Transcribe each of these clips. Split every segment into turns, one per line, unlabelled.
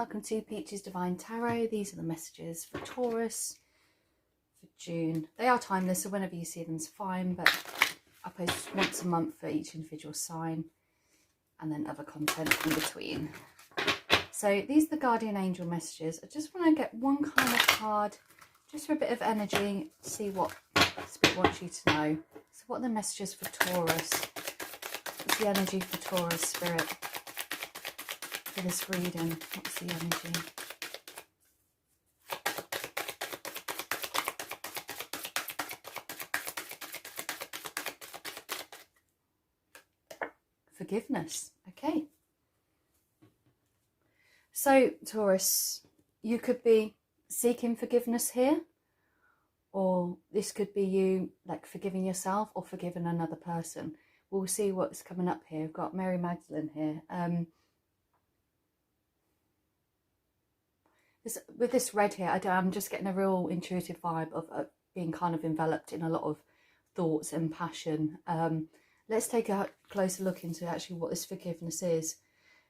welcome to Peach's Divine Tarot. These are the messages for Taurus for June. They are timeless, so whenever you see them is fine, but I post once a month for each individual sign and then other content in between. So these are the guardian angel messages. I just want to get one kind of card just for a bit of energy, see what Spirit wants you to know. So what are the messages for Taurus? What's the energy for Taurus, Spirit? For this reading, what's the energy? Forgiveness. Okay. So, Taurus, you could be seeking forgiveness here, or this could be you like forgiving yourself or forgiving another person. We'll see what's coming up here. We've got Mary Magdalene here. With this red here, I'm just getting a real intuitive vibe of being kind of enveloped in a lot of thoughts and passion. Let's take a closer look into actually what this forgiveness is.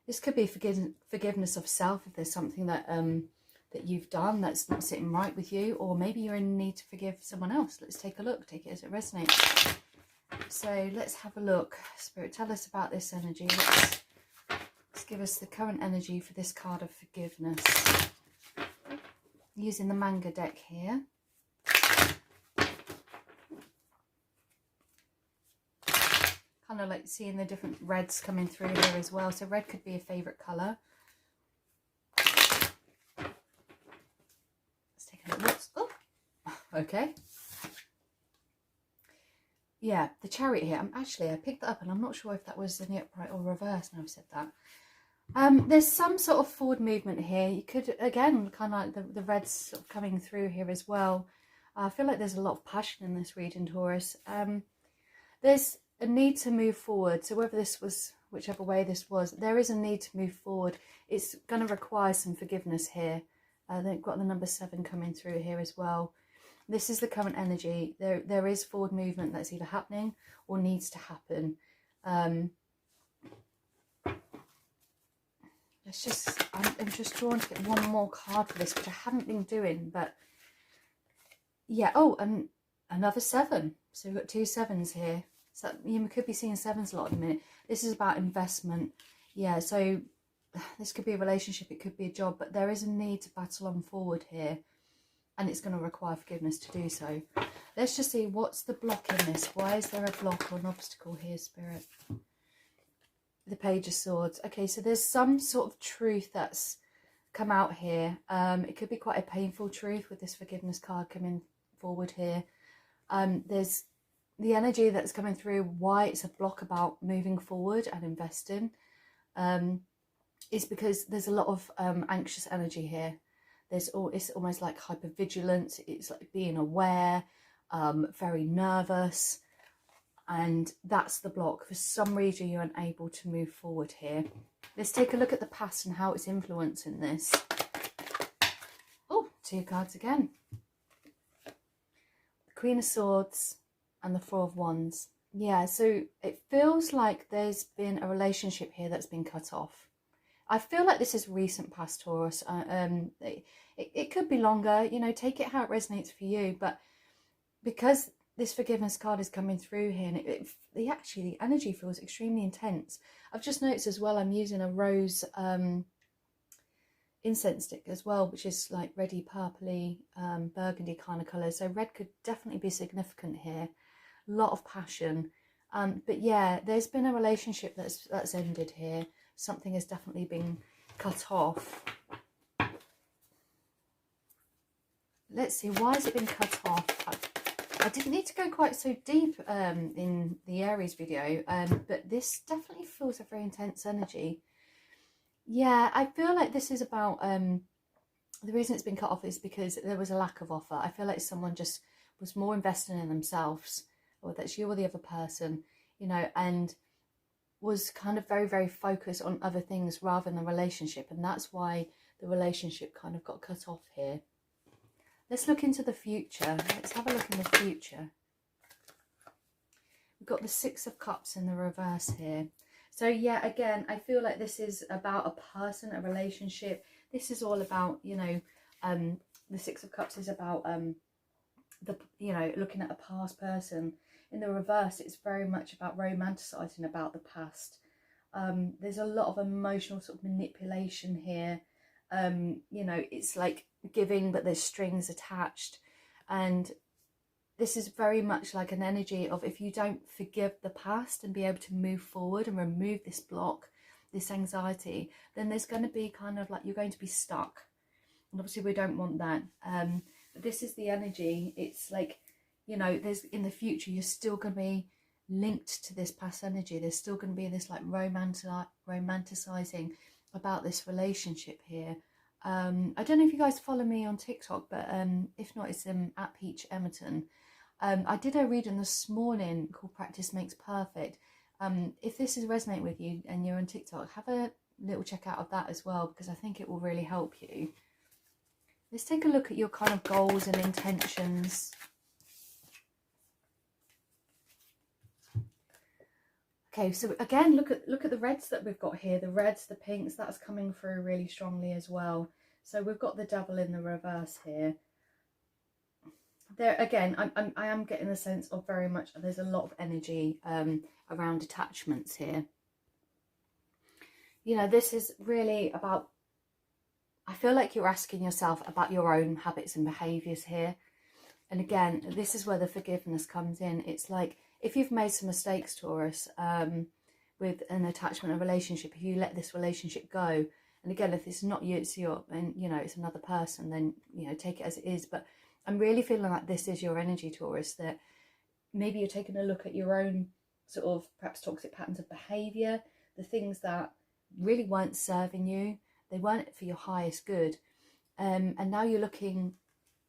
This could be forgiveness of self if there's something that that you've done that's not sitting right with you, or maybe you're in need to forgive someone else. Let's take a look, take it as it resonates. So let's have a look. Spirit, tell us about this energy. Let's give us the current energy for this card of forgiveness. Using the manga deck here. Kind of like seeing the different reds coming through here as well. So red could be a favourite colour. Let's take a look. Oh, okay. Yeah, the Chariot here. I picked that up and I'm not sure if that was in the upright or reverse now I've said that. There's some sort of forward movement here. You could, again, kind of like the reds sort of coming through here as well. I feel like there's a lot of passion in this reading, Taurus. There's a need to move forward. So whether this was, whichever way this was, there is a need to move forward. It's going to require some forgiveness here. They've got the number 7 coming through here as well. This is the current energy. There is forward movement that's either happening or needs to happen. I'm just drawn to get one more card for this, which I haven't been doing, but yeah. Oh, and another 7. So we've got 2 7s here. So you could be seeing 7s a lot in a minute. This is about investment. Yeah, so this could be a relationship, it could be a job, but there is a need to battle on forward here, and it's going to require forgiveness to do so. Let's just see what's the block in this. Why is there a block or an obstacle here, Spirit? The Page of Swords. Okay, so there's some sort of truth that's come out here. It could be quite a painful truth with this forgiveness card coming forward here. There's the energy that's coming through, why it's a block about moving forward and investing, is because there's a lot of anxious energy here. It's almost like hypervigilance. It's like being aware, very nervous. And that's the block. For some reason, you're unable to move forward here. Let's take a look at the past and how it's influencing this. Oh, 2 cards again. The Queen of Swords and the 4 of Wands. Yeah, so it feels like there's been a relationship here that's been cut off. I feel like this is recent past, Taurus. It could be longer. You know, take it how it resonates for you. But because this forgiveness card is coming through here, and the energy feels extremely intense. I've just noticed as well, I'm using a rose incense stick as well, which is like reddy, purpley, burgundy kind of colour. So red could definitely be significant here. A lot of passion. But yeah, there's been a relationship that's ended here. Something has definitely been cut off. Let's see, why has it been cut off? I didn't need to go quite so deep in the Aries video, but this definitely feels a very intense energy. Yeah, I feel like this is about, the reason it's been cut off is because there was a lack of offer. I feel like someone just was more invested in themselves, or that's you or the other person, you know, and was kind of very, very focused on other things rather than the relationship. And that's why the relationship kind of got cut off here. Let's look into the future. Let's have a look in the future. We've got the 6 of Cups in the reverse here. So yeah, again, I feel like this is about a person, a relationship. this is all about, you know, the Six of Cups is about looking at a past person. In the reverse, it's very much about romanticizing about the past. There's a lot of emotional sort of manipulation here. It's like giving, but there's strings attached. And this is very much like an energy of, if you don't forgive the past and be able to move forward and remove this block, this anxiety, then there's going to be kind of like, you're going to be stuck. And obviously we don't want that. But this is the energy. It's like, there's, in the future, you're still going to be linked to this past energy. There's still going to be this like romanticizing about this relationship here. I don't know if you guys follow me on TikTok, but if not, it's at Peach Emerton. I did a reading this morning called Practice Makes Perfect. If this is resonating with you and you're on TikTok, have a little check out of that as well, because I think it will really help you. Let's take a look at your kind of goals and intentions. Okay, so again, look at the reds that we've got here. The reds, the pinks, that's coming through really strongly as well. So we've got the Devil in the reverse here. There again, I am getting the sense of very much, there's a lot of energy around attachments here. This is really about, I feel like you're asking yourself about your own habits and behaviours here. And again, this is where the forgiveness comes in. It's like, if you've made some mistakes, Taurus, with an attachment, a relationship, if you let this relationship go, and again, if it's not you, it's your, and it's another person, then take it as it is. But I'm really feeling like this is your energy, Taurus, that maybe you're taking a look at your own sort of perhaps toxic patterns of behaviour, the things that really weren't serving you, they weren't for your highest good, and now you're looking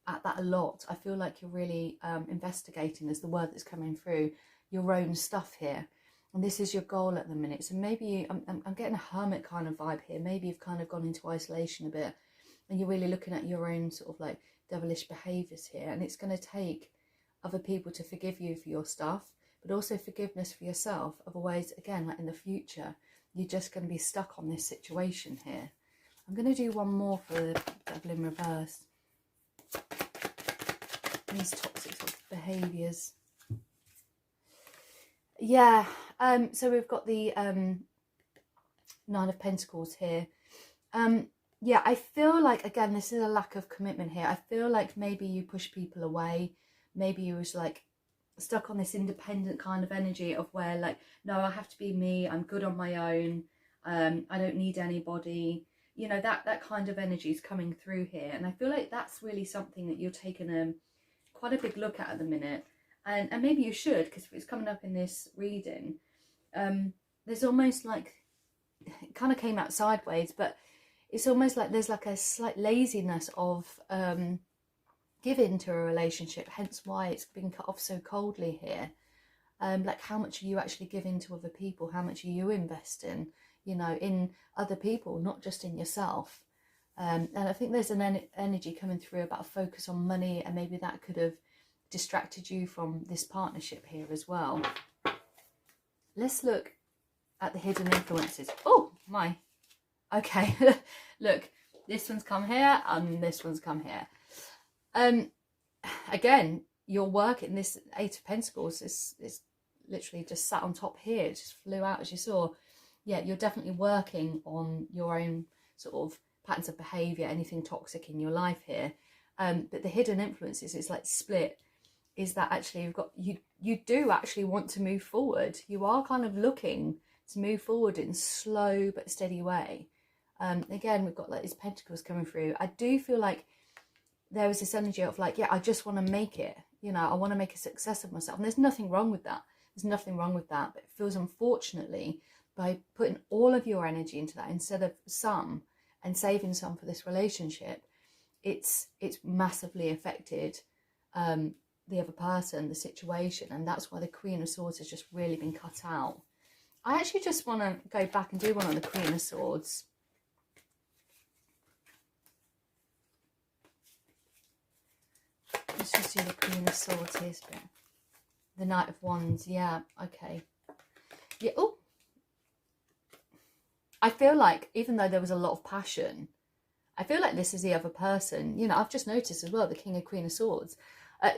at that a lot. I feel like you're really investigating, is the word that's coming through, your own stuff here, and this is your goal at the minute. So maybe I'm getting a hermit kind of vibe here. Maybe you've kind of gone into isolation a bit, and you're really looking at your own sort of like devilish behaviours here, and it's going to take other people to forgive you for your stuff, but also forgiveness for yourself. Otherwise, again, like in the future, you're just going to be stuck on this situation here. I'm going to do one more for the Devil in reverse. These toxic sort of behaviours. Yeah, so we've got the Nine of Pentacles here. Yeah, I feel like, again, this is a lack of commitment here. I feel like maybe you push people away. Maybe you was like stuck on this independent kind of energy of where like, no, I have to be me. I'm good on my own. I don't need anybody. That kind of energy is coming through here. And I feel like that's really something that you're taking quite a big look at the minute. And maybe you should, because it's coming up in this reading. There's almost like, it kind of came out sideways, but it's almost like there's like a slight laziness of giving to a relationship, hence why it's been cut off so coldly here. Like, how much are you actually giving to other people? How much are you investing, in other people, not just in yourself? And I think there's an energy coming through about a focus on money, and maybe that could have distracted you from this partnership here as well. Let's look at the hidden influences. Oh my, okay. Look, this one's come here and this one's come here. Again, your work in this Eight of Pentacles is literally just sat on top here. It just flew out, as you saw. Yeah, you're definitely working on your own sort of patterns of behaviour, anything toxic in your life here. But the hidden influences, it's like split, is that actually you've got, you do actually want to move forward. You are kind of looking to move forward in slow but steady way. Again, we've got like these pentacles coming through. I do feel like there was this energy of like, yeah, I just want to make it. I want to make a success of myself. And there's nothing wrong with that. There's nothing wrong with that. But it feels, unfortunately, by putting all of your energy into that instead of some, and saving some for this relationship, it's massively affected the other person, the situation. And that's why the Queen of Swords has just really been cut out. I actually just want to go back and do one on the Queen of Swords. Let's just do the Queen of Swords here. The Knight of Wands, yeah, okay. Yeah, oh. I feel like even though there was a lot of passion, I feel like this is the other person. You know, I've just noticed as well, the King of Queen of Swords,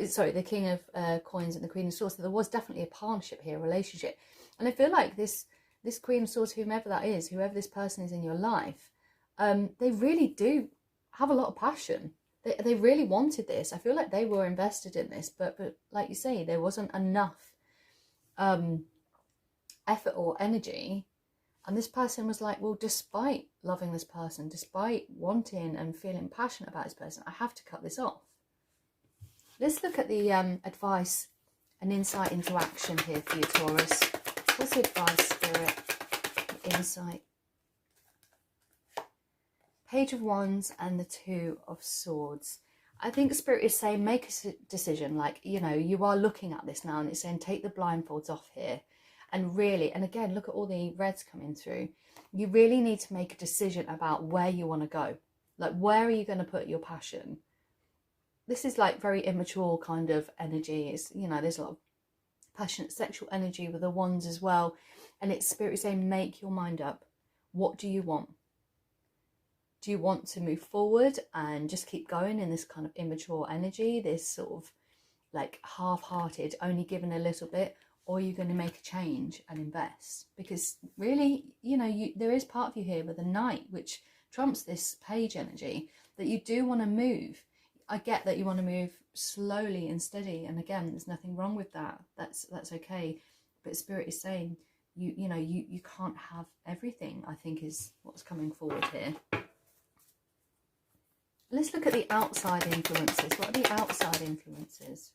sorry, the King of Coins and the Queen of Swords, that there was definitely a partnership here, a relationship. And I feel like this Queen of Swords, whomever that is, whoever this person is in your life, they really do have a lot of passion. They really wanted this. I feel like they were invested in this, but like you say, there wasn't enough effort or energy. And this person was like, well, despite loving this person, despite wanting and feeling passionate about this person, I have to cut this off. Let's look at the advice and insight into action here for you, Taurus. What's the advice, Spirit, insight? Page of Wands and the Two of Swords. I think Spirit is saying make a decision. Like, you know, you are looking at this now and it's saying take the blindfolds off here. And really, and again, look at all the reds coming through. You really need to make a decision about where you want to go. Like, where are you going to put your passion? This is like very immature kind of energy. It's, you know, there's a lot of passionate sexual energy with the wands as well. And it's Spirit saying, make your mind up. What do you want? Do you want to move forward and just keep going in this kind of immature energy, this sort of like half-hearted, only given a little bit? Or are you going to make a change and invest? Because really, you know, there is part of you here with the Knight, which trumps this page energy, that you do want to move. I get that you want to move slowly and steady. And again, there's nothing wrong with that. That's okay. But Spirit is saying, you know, you can't have everything, I think is what's coming forward here. Let's look at the outside influences. What are the outside influences?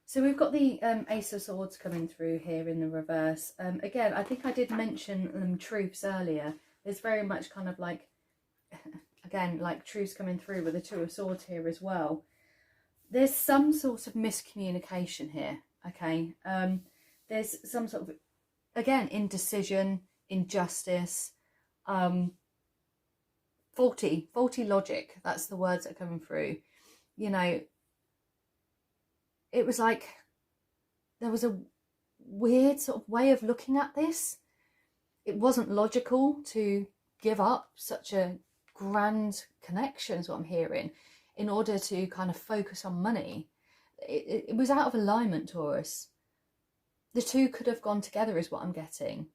So we've got the Ace of Swords coming through here in the reverse. Again, I think I did mention truths earlier. There's very much kind of like, again, like truths coming through with the Two of Swords here as well. There's some sort of miscommunication here, okay? There's some sort of, again, indecision, injustice, faulty logic. That's the words that are coming through. You know, it was like there was a weird sort of way of looking at this. It wasn't logical to give up such a grand connection, is what I'm hearing, in order to kind of focus on money. It was out of alignment, Taurus. The two could have gone together is what I'm getting.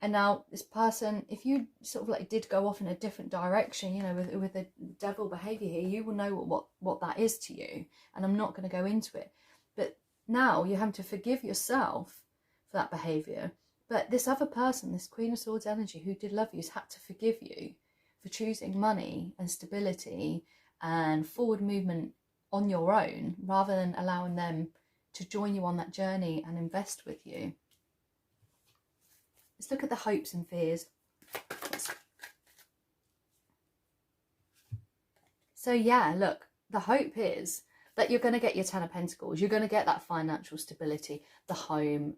And now this person, if you sort of like did go off in a different direction, you know, with the devil behaviour here, you will know what that is to you. And I'm not going to go into it. But now you're having to forgive yourself for that behaviour. But this other person, this Queen of Swords energy who did love you, has had to forgive you for choosing money and stability and forward movement on your own, rather than allowing them to join you on that journey and invest with you. Let's look at the hopes and fears. So yeah, look, the hope is that you're going to get your Ten of Pentacles. You're going to get that financial stability, the home.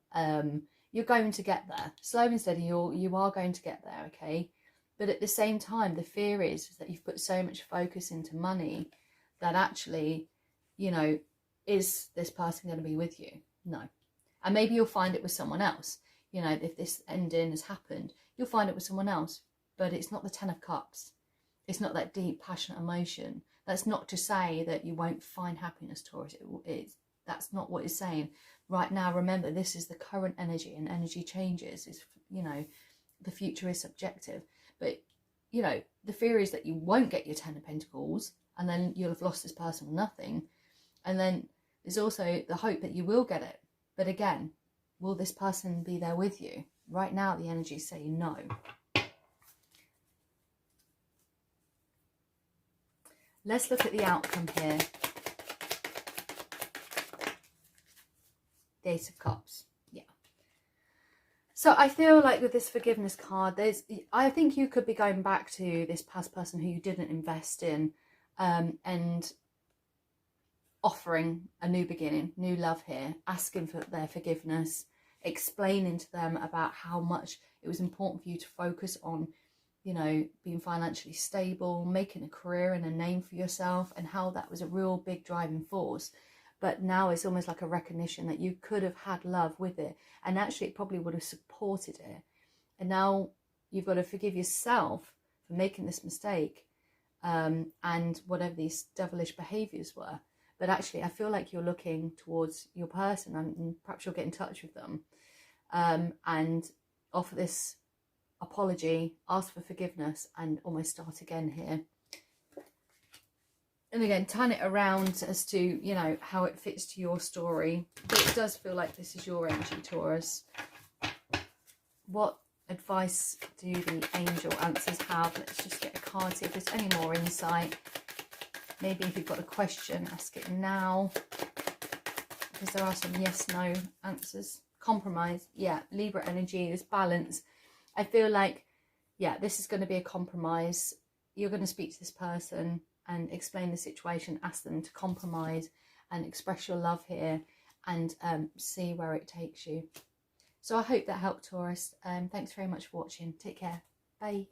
You're going to get there. Slow and steady, you are going to get there, okay? But at the same time, the fear is that you've put so much focus into money that actually, you know, is this person going to be with you? No. And maybe you'll find it with someone else. You know, if this ending has happened, you'll find it with someone else. But it's not the Ten of Cups. It's not that deep, passionate emotion. That's not to say that you won't find happiness, Taurus. That's not what it's saying. Right now, remember, this is the current energy, and energy changes. It's, you know, the future is subjective. But, you know, the fear is that you won't get your Ten of Pentacles, and then you'll have lost this person for nothing. And then there's also the hope that you will get it. But again, will this person be there with you? Right now, the energy is saying no. Let's look at the outcome here. The Ace of Cups. Yeah. So I feel like with this forgiveness card, I think you could be going back to this past person who you didn't invest in, and offering a new beginning, new love here, asking for their forgiveness, explaining to them about how much it was important for you to focus on, you know, being financially stable, making a career and a name for yourself, and how that was a real big driving force. but now it's almost like a recognition that you could have had love with it, and actually it probably would have supported it. And now you've got to forgive yourself for making this mistake, and whatever these devilish behaviours were. But actually I feel like you're looking towards your person, and perhaps you'll get in touch with them, and offer this apology, ask for forgiveness, and almost start again here. And again, turn it around as to, you know, how it fits to your story. But it does feel like this is your energy, Taurus. What advice do the angel answers have? Let's just get a card, see if there's any more insight. Maybe if you've got a question, ask it now, because there are some yes, no answers. Compromise, yeah, Libra energy, this balance. I feel like, yeah, this is going to be a compromise. You're going to speak to this person and explain the situation, ask them to compromise and express your love here, and see where it takes you. So I hope that helped, Taurus. Thanks very much for watching. Take care. Bye.